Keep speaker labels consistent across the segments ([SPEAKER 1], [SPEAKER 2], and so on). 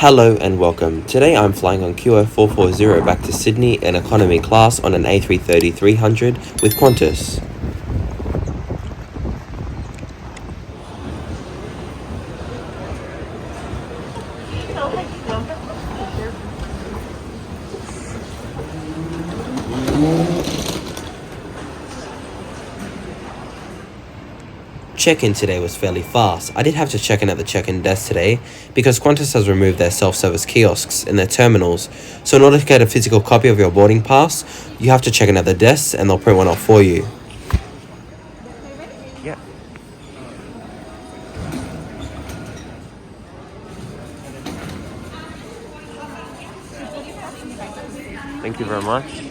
[SPEAKER 1] Hello and welcome. Today I'm flying on QF440 back to Sydney in economy class on an A330-300 with Qantas. Check-in today was fairly fast. I did have to check in at the check-in desk today because Qantas has removed their self-service kiosks in their terminals. So in order to get a physical copy of your boarding pass, you have to check in at the desk and they'll print one off for you. Yeah. Thank you very much.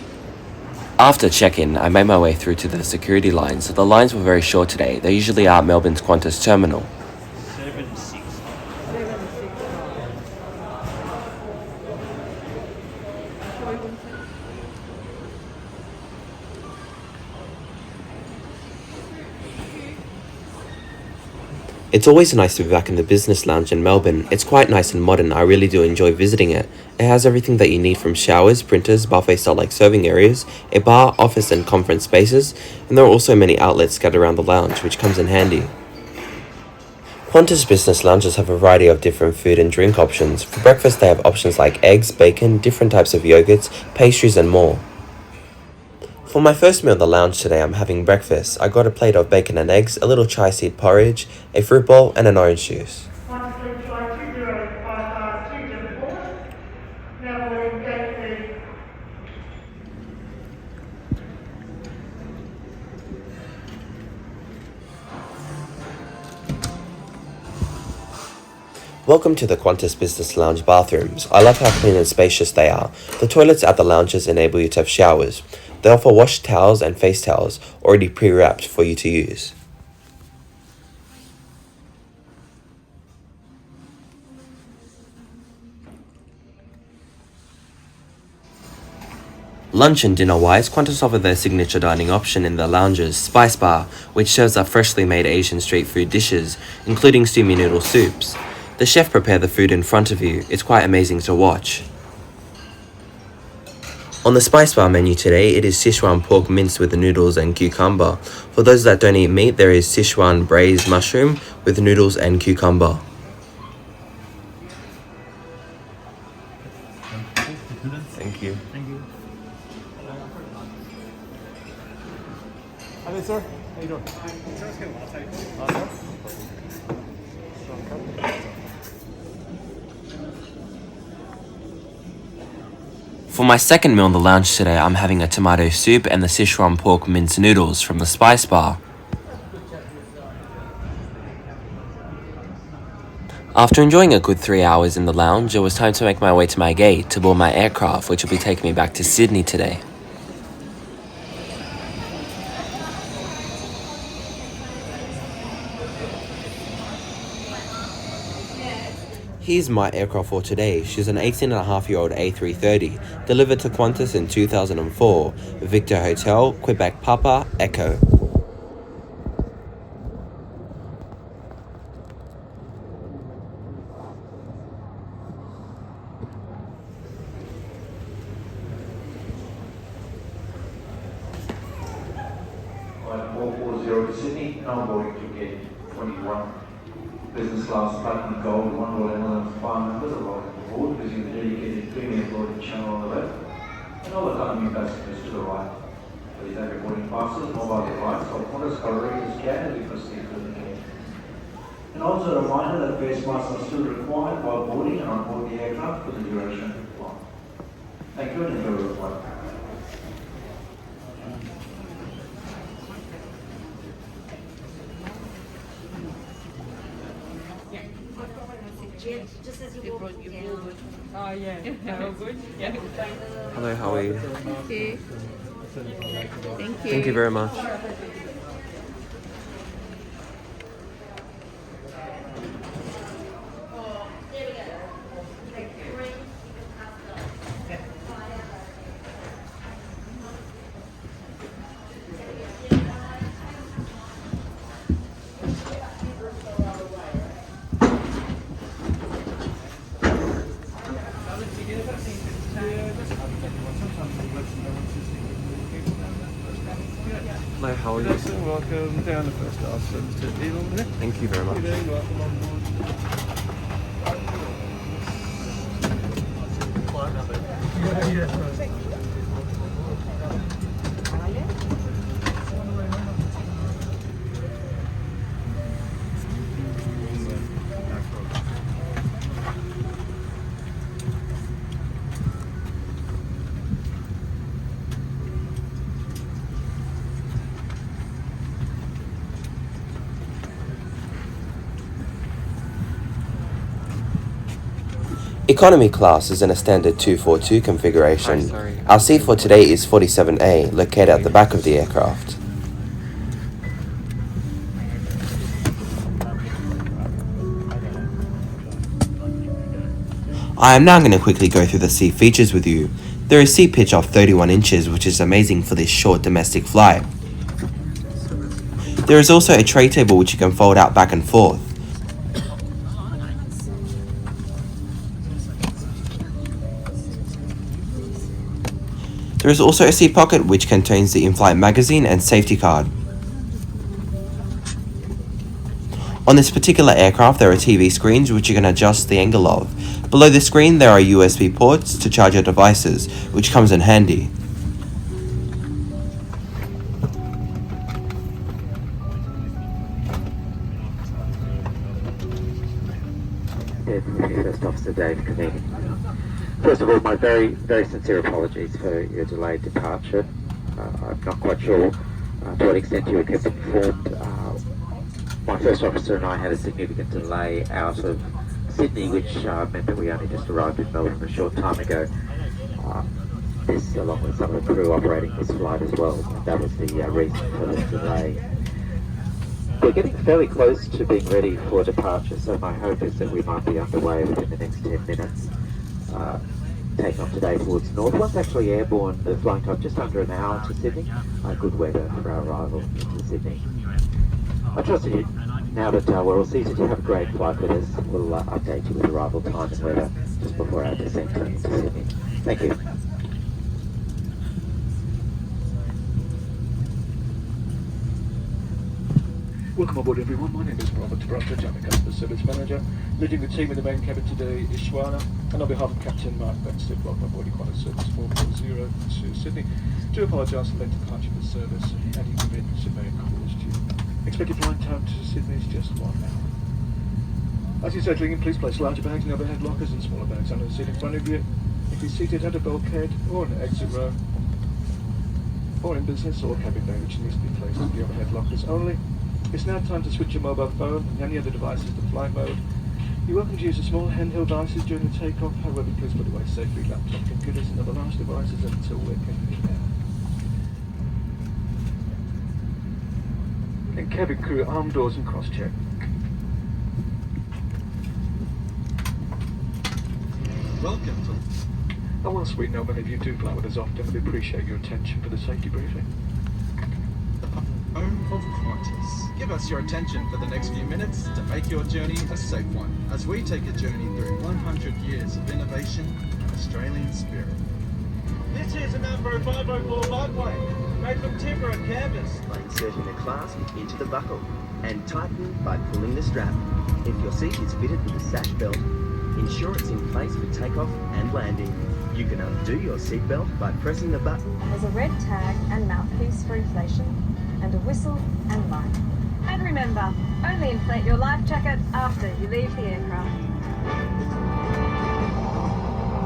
[SPEAKER 1] After check-in, I made my way through to the security lines. The lines were very short today. They usually are at Melbourne's Qantas terminal.
[SPEAKER 2] 7-6.
[SPEAKER 1] It's always nice to be back in the business lounge in Melbourne. It's quite nice and modern. I really do enjoy visiting it. It has everything that you need from showers, printers, buffet-style like serving areas, a bar, office and conference spaces, and there are also many outlets scattered around the lounge, which comes in handy. Qantas business lounges have a variety of different food and drink options. For breakfast they have options like eggs, bacon, different types of yogurts, pastries and more. For my first meal in the lounge today, I'm having breakfast. I got a plate of bacon and eggs, a little chai seed porridge, a fruit bowl, and an orange juice. Welcome to the Qantas Business Lounge bathrooms. I love how clean and spacious they are. The toilets at the lounges enable you to have showers. They offer wash towels and face towels already pre-wrapped for you to use. Lunch and dinner-wise, Qantas offer their signature dining option in their lounges, Spice Bar, which serves up freshly made Asian street food dishes, including steamy noodle soups. The chef prepares the food in front of you. It's quite amazing to watch. On the Spice Bar menu today, it is Sichuan pork minced with the noodles and cucumber. For those that don't eat meat, there is Sichuan braised mushroom with noodles and cucumber. Thank you.
[SPEAKER 2] Thank you. Hi there, sir. How you doing? Just get a latte.
[SPEAKER 1] For my second meal in the lounge today, I'm having a tomato soup and the Sichuan pork minced noodles from the Spice Bar. After enjoying a good 3 hours in the lounge, it was time to make my way to my gate to board my aircraft, which will be taking me back to Sydney today. Here's my aircraft for today. She's an 18.5-year-old A330, delivered to Qantas in 2004, Victor Hotel, Quebec Papa, Echo.
[SPEAKER 3] On 440 to Sydney, Onboard to gate 21. Business class platinum gold, one roll and 5 members are welcome aboard using the dedicated premium boarding channel on the left, and all economy passengers to the right. Please have your boarding passes, mobile device, or Qantas coloring is scanned as you proceed through the gate. And also a reminder that face masks are still required while boarding and on board the aircraft for the duration of the flight. Thank you and enjoy your flight.
[SPEAKER 4] Just as you walk down.
[SPEAKER 5] Oh yeah, all good. Yeah.
[SPEAKER 1] Hello, how are you?
[SPEAKER 5] Thank you. Thank you.
[SPEAKER 1] Thank you very much. Hello, how are you?
[SPEAKER 2] Excellent, welcome down the first class service to Airline.
[SPEAKER 1] Thank you very much.
[SPEAKER 2] You're welcome on board.
[SPEAKER 1] Economy class is in a standard 242 configuration. Our seat for today is 47A, located at the back of the aircraft. I am now going to quickly go through the seat features with you. There is seat pitch of 31 inches, which is amazing for this short domestic flight. There is also a tray table which you can fold out back and forth. There is also a seat pocket which contains the in-flight magazine and safety card. On this particular aircraft there are TV screens which you can adjust the angle of. Below the screen there are USB ports to charge your devices, which comes in handy.
[SPEAKER 6] First Officer Dave Conini. First of all, my very, very sincere apologies for your delayed departure. I'm not quite sure to what extent you were kept informed. My first officer and I had a significant delay out of Sydney, which meant that we only just arrived in Melbourne a short time ago. This, along with some of the crew operating this flight as well, that was the reason for the delay. We're getting fairly close to being ready for departure, so my hope is that we might be underway within the next 10 minutes. Taking off today towards north. Once actually airborne, the flying time just under an hour to Sydney. Good weather for our arrival into Sydney. I trust you, now that we're all seated, you have a great flight with us. We'll update you with arrival time and weather just before our descent into Sydney. Thank you.
[SPEAKER 2] Welcome aboard everyone, my name is Robert Bradford, I'm the Customer Service Manager. Leading the team in the main cabin today is Shwana, and on behalf of Captain Mark Benstead, welcome aboard Qantas Service 440 to Sydney. Do apologise for late departure of the service and any inconvenience it may have caused you. Expected flying time to Sydney is just 1 hour. As you're settling in, please place larger bags in overhead lockers and smaller bags under the seat in front of you. If you're seated at a bulkhead or an exit row, or in business or cabin bay, which needs to be placed in the overhead lockers only. It's now time to switch your mobile phone and any other devices to flight mode. You're welcome to use the small handheld devices during the takeoff, however please put away safely laptop computers and other large devices until we're convenient. And cabin crew, arm doors and cross-check.
[SPEAKER 7] Welcome to...
[SPEAKER 2] And whilst we know many of you do fly with us often, we appreciate your attention for the safety briefing.
[SPEAKER 7] Home of Qantas. Give us your attention for the next few minutes to make your journey a safe one, as we take a journey through 100 years of innovation and Australian spirit.
[SPEAKER 8] This is an Ambrose 504 runway, made from timber and canvas.
[SPEAKER 9] By inserting the clasp into the buckle and tighten by pulling the strap. If your seat is fitted with a sash belt, ensure it's in place for takeoff and landing. You can undo your seatbelt by pressing the button.
[SPEAKER 10] There's a red tag and mouthpiece for inflation, and a whistle and light. And remember, only inflate your life jacket after you leave the aircraft.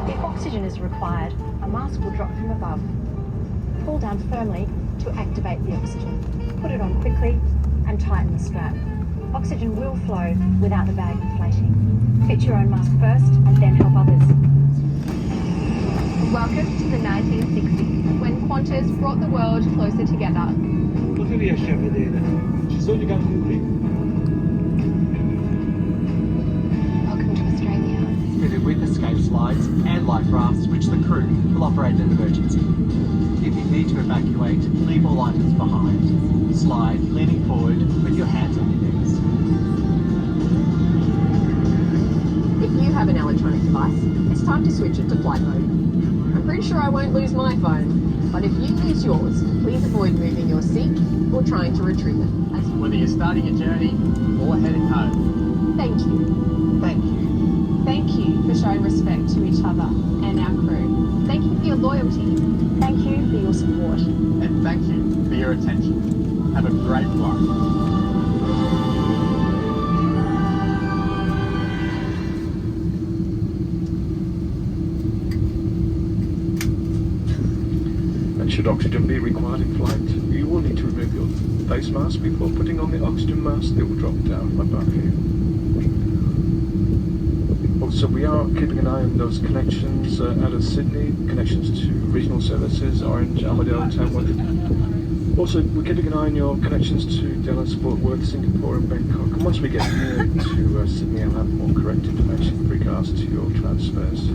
[SPEAKER 10] If oxygen is required, a mask will drop from above. Pull down firmly to activate the oxygen. Put it on quickly and tighten the strap. Oxygen will flow without the bag inflating. Fit your own mask first and then help others.
[SPEAKER 11] Welcome to the 1960s, when Qantas brought the world closer together.
[SPEAKER 8] Look at the chef there. She's only got moving.
[SPEAKER 11] Welcome to Australia.
[SPEAKER 12] Fitted with escape slides and life rafts, which the crew will operate in an emergency. If you need to evacuate, leave all items behind. Slide, leaning forward with your hands on your knees.
[SPEAKER 11] If you have an electronic
[SPEAKER 13] device, it's time to switch it to flight mode. I'm pretty sure I won't lose my phone, but if you lose yours, please avoid moving your seat or trying to retrieve it.
[SPEAKER 12] Whether you're starting a journey or heading home.
[SPEAKER 13] Thank you.
[SPEAKER 12] Thank you.
[SPEAKER 11] Thank you for showing respect to each other and our crew. Thank you for your loyalty.
[SPEAKER 10] Thank you for your support.
[SPEAKER 12] And thank you for your attention. Have a great flight.
[SPEAKER 2] And should oxygen be required in flight, you will need to remove your face mask before putting on the oxygen mask that will drop down above you. Also, we are keeping an eye on those connections out of Sydney, connections to regional services, Orange, Armadale, Tamworth. Also, we're keeping an eye on your connections to Dallas, Fort Worth, Singapore and Bangkok. And once we get near to Sydney, I'll have more correct information with regards to your transfers.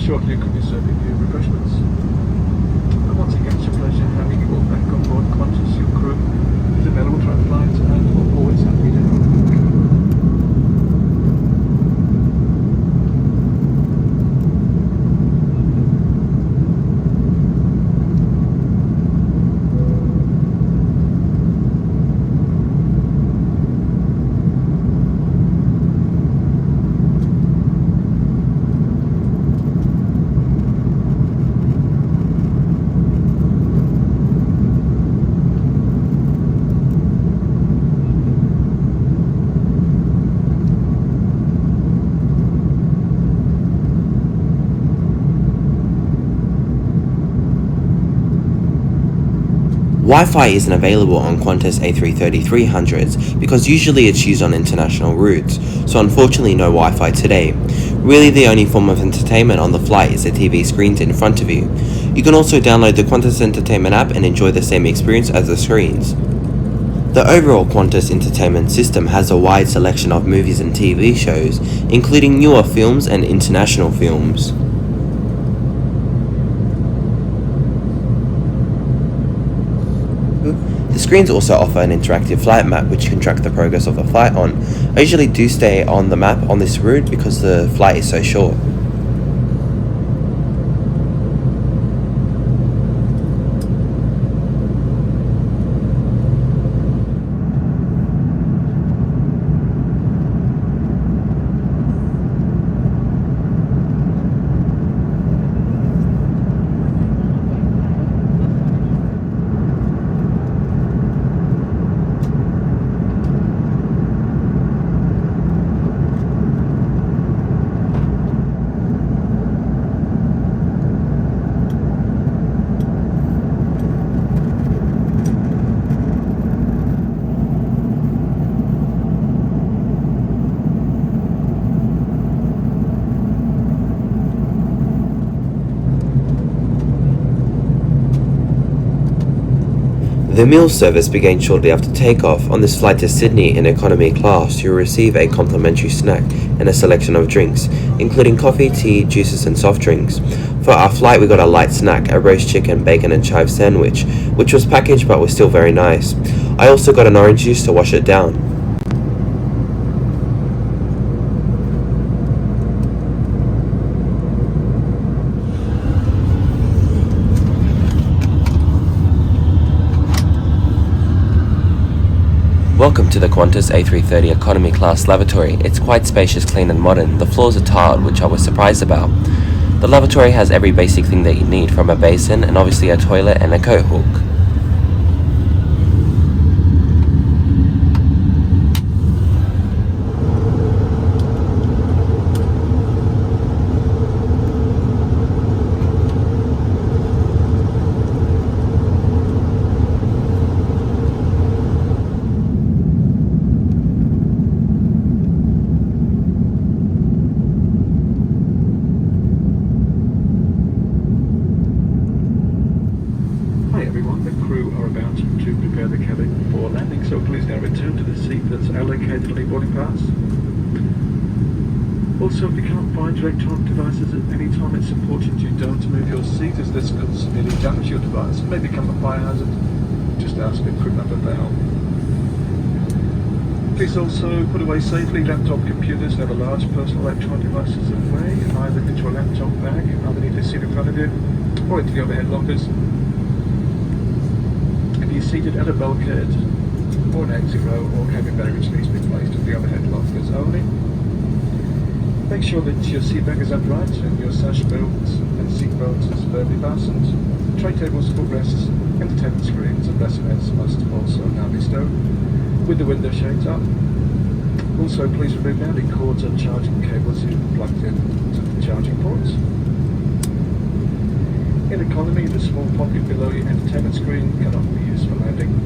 [SPEAKER 2] Shortly, you could be serving you refreshments. And once again, it's a pleasure having you all back on board Qantas. Your crew is available to our flight, and we'll always happy to help.
[SPEAKER 1] Wi-Fi isn't available on Qantas A330-300s because usually it's used on international routes, so unfortunately no Wi-Fi today. Really the only form of entertainment on the flight is the TV screens in front of you. You can also download the Qantas Entertainment app and enjoy the same experience as the screens. The overall Qantas entertainment system has a wide selection of movies and TV shows, including newer films and international films. The screens also offer an interactive flight map which you can track the progress of a flight on. I usually do stay on the map on this route because the flight is so short. The meal service began shortly after takeoff. On this flight to Sydney in economy class, you'll receive a complimentary snack and a selection of drinks, including coffee, tea, juices and soft drinks. For our flight we got a light snack, a roast chicken, bacon and chive sandwich, which was packaged but was still very nice. I also got an orange juice to wash it down. Welcome to the Qantas A330 Economy Class Lavatory. It's quite spacious, clean and modern. The floors are tiled, which I was surprised about. The lavatory has every basic thing that you need, from a basin and obviously a toilet and a coat hook.
[SPEAKER 2] So please now return to the seat that's allocated on your boarding pass. Also, if you can't find your electronic devices at any time, it's important you don't move your seat, as this could severely damage your device and may become a fire hazard. Just ask a crew member for help. Please also put away safely laptop computers and other large personal electronic devices away, either into a laptop bag underneath the seat in front of you or into the overhead lockers. If you're seated at a bulkhead or an exit row, or cabin baggage needs to be placed at the overhead lockers only. Make sure that your seat back is upright and your sash belt and seat belt is firmly fastened. Tray tables, footrests, entertainment screens and bassinets must also now be stowed with the window shades up. Also, please remove mounting cords and charging cables you've plugged in to the charging ports. In economy, the small pocket below your entertainment screen cannot be used for landing.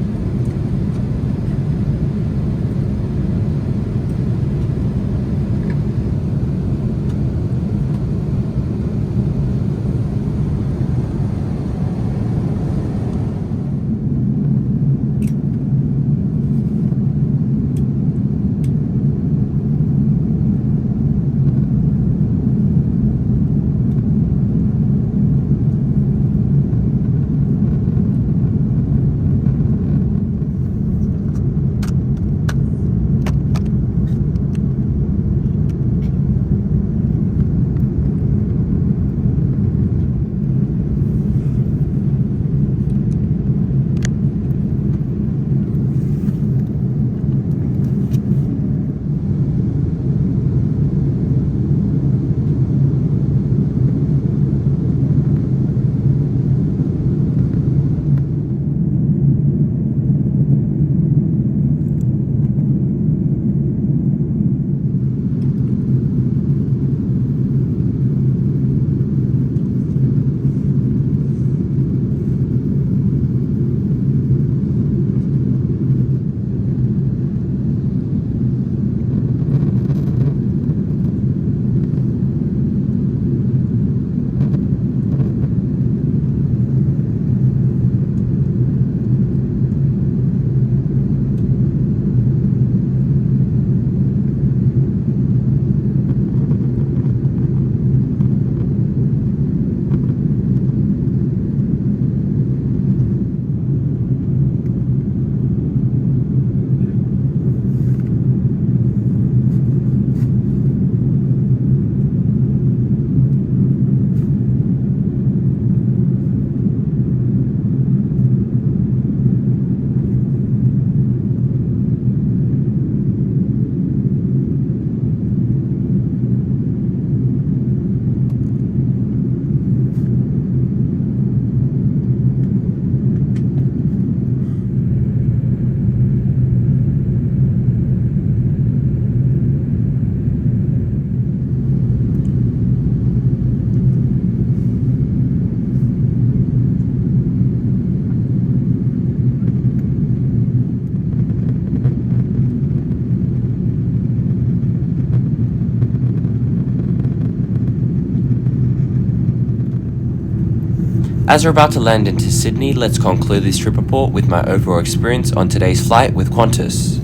[SPEAKER 1] As we're about to land into Sydney, let's conclude this trip report with my overall experience on today's flight with Qantas.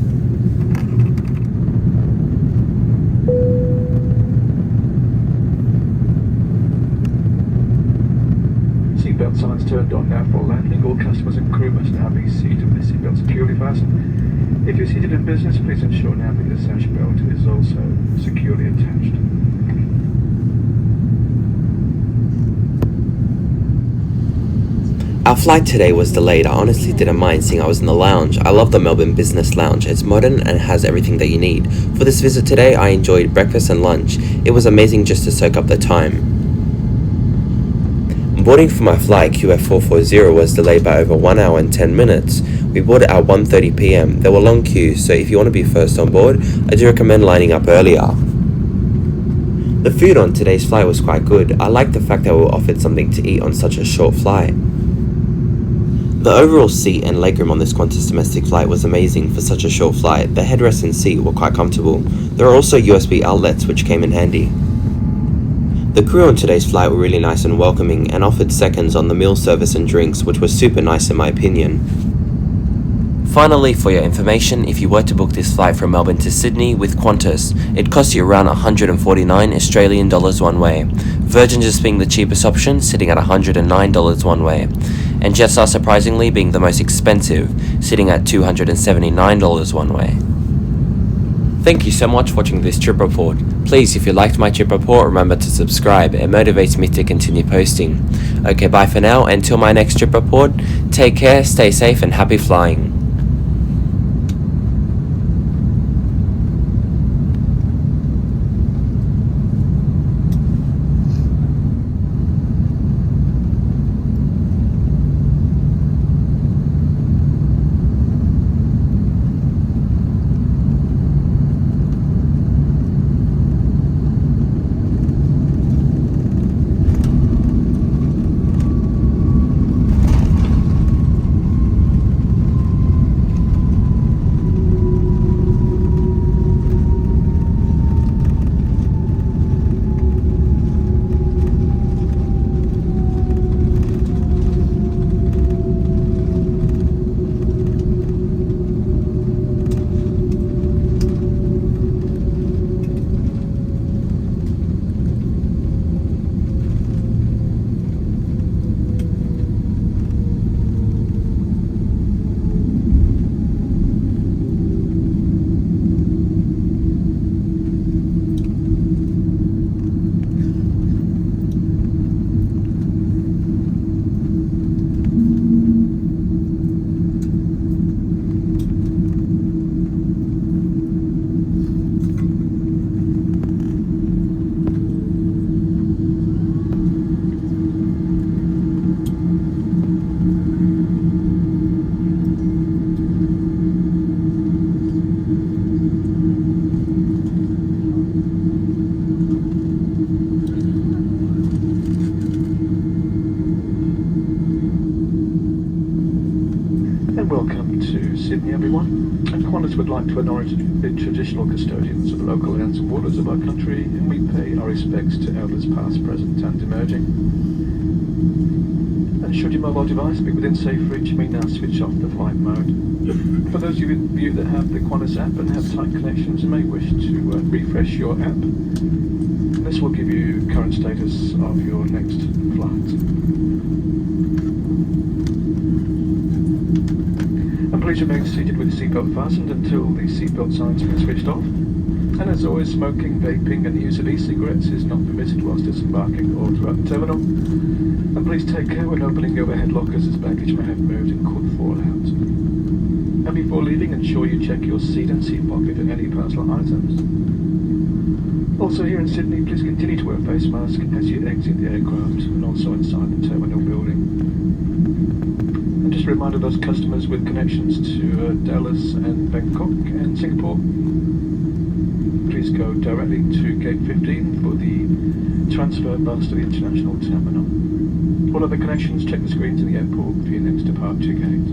[SPEAKER 2] Seatbelt signs turned on now for landing. All customers and crew must now be seated with seatbelts securely fastened. If you're seated in business, please ensure now that your sash belt is also securely attached.
[SPEAKER 1] Our flight today was delayed. I honestly didn't mind seeing I was in the lounge. I love the Melbourne Business Lounge. It's modern and has everything that you need. For this visit today, I enjoyed breakfast and lunch. It was amazing just to soak up the time. Boarding for my flight QF440 was delayed by over 1 hour and 10 minutes. We boarded at 1:30 PM. There were long queues, so if you want to be first on board, I do recommend lining up earlier. The food on today's flight was quite good. I liked the fact that we were offered something to eat on such a short flight. The overall seat and legroom on this Qantas domestic flight was amazing for such a short flight. The headrest and seat were quite comfortable. There are also USB outlets which came in handy. The crew on today's flight were really nice and welcoming and offered seconds on the meal service and drinks, which was super nice in my opinion. Finally, for your information, if you were to book this flight from Melbourne to Sydney with Qantas, it costs you around 149 Australian dollars one way. Virgin just being the cheapest option, sitting at $109 one way. And Jetstar surprisingly being the most expensive, sitting at $279 one way. Thank you so much for watching this trip report. Please, if you liked my trip report, remember to subscribe. It motivates me to continue posting. Okay, bye for now. Until my next trip report, take care, stay safe, and happy flying.
[SPEAKER 2] Welcome to Sydney, everyone. Qantas would like to acknowledge the traditional custodians of the local lands and waters of our country, and we pay our respects to elders past, present and emerging. And should your mobile device be within safe reach, you may now switch off the flight mode. For those of you that have the Qantas app and have tight connections, you may wish to refresh your app. This will give you current status of your next flight. Please remain seated with the seatbelt fastened until the seatbelt signs have been switched off. And as always, smoking, vaping and the use of e-cigarettes is not permitted whilst disembarking or throughout the terminal. And please take care when opening overhead lockers as baggage may have moved and could fall out. And before leaving, ensure you check your seat and seat pocket for any personal items. Also here in Sydney, please continue to wear a face mask as you exit the aircraft and also inside the terminal building. And just a reminder, those customers with connections to Dallas and Bangkok and Singapore, please go directly to gate 15 for the transfer bus to the international terminal. All other connections, check the screen to the airport for your next departure gate.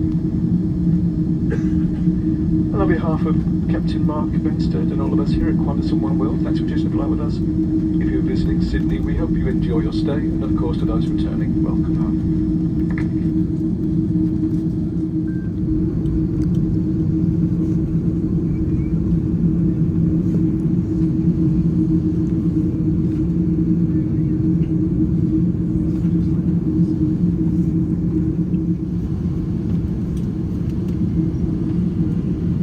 [SPEAKER 2] And on behalf of Captain Mark Benstead and all of us here at Qantas and One World, thanks for choosing to fly with us. If you're visiting Sydney, we hope you enjoy your stay, and of course to those returning, welcome home.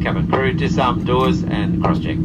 [SPEAKER 14] Cabin crew, disarm doors and cross-check.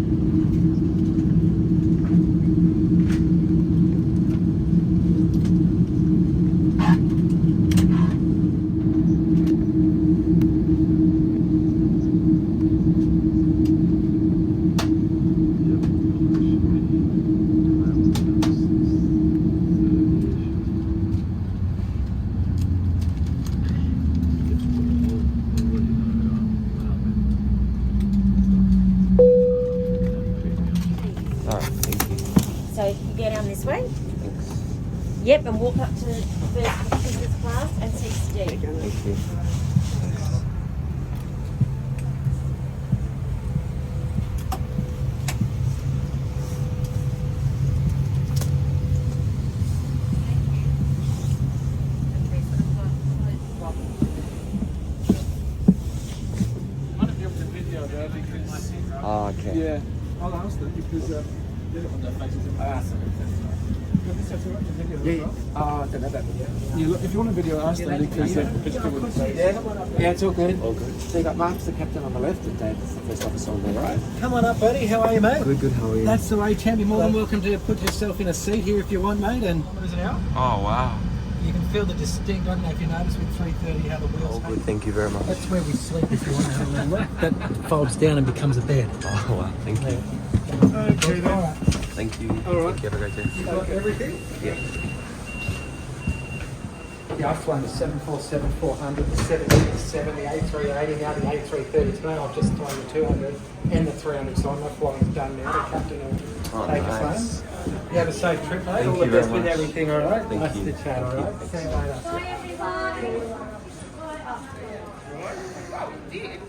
[SPEAKER 4] So you go down this way. Yep, and walk up to first business class and seats D.
[SPEAKER 1] Thank you. Oh, okay.
[SPEAKER 2] Yeah, I'll ask them because I asked them. Yeah. I don't know that. Yeah, look, if you want a video, ask them because yeah, it's all good.
[SPEAKER 15] All good. So you got Mark's the captain on the left and Dave's the first officer on the right.
[SPEAKER 8] Come on up, buddy. How are you, mate?
[SPEAKER 15] Good, how are you?
[SPEAKER 8] That's the way, champ. You're more than welcome to put yourself in a seat here if you want, mate. And what is it now?
[SPEAKER 1] Oh, wow.
[SPEAKER 8] You can feel the distinct. I don't know if you noticed with 330 how the wheels.
[SPEAKER 1] All good, thank you very much.
[SPEAKER 8] That's where we sleep if you want to have a little look. That folds down and becomes a bed.
[SPEAKER 1] Oh, wow, thank you.
[SPEAKER 8] Okay, then. All right.
[SPEAKER 1] Thank you.
[SPEAKER 8] All right.
[SPEAKER 1] Thank you, have a great day.
[SPEAKER 8] You got everything?
[SPEAKER 1] Yeah.
[SPEAKER 8] Yeah, I've flown the 747-400, the 787, the A380, now the A330 today. I've just flown the 200 and the 300, so my flying's done now. The captain will take us home. You have a safe trip, mate. All the best with everything, all right? Nice to chat, all right? See you later.
[SPEAKER 4] Bye, everybody.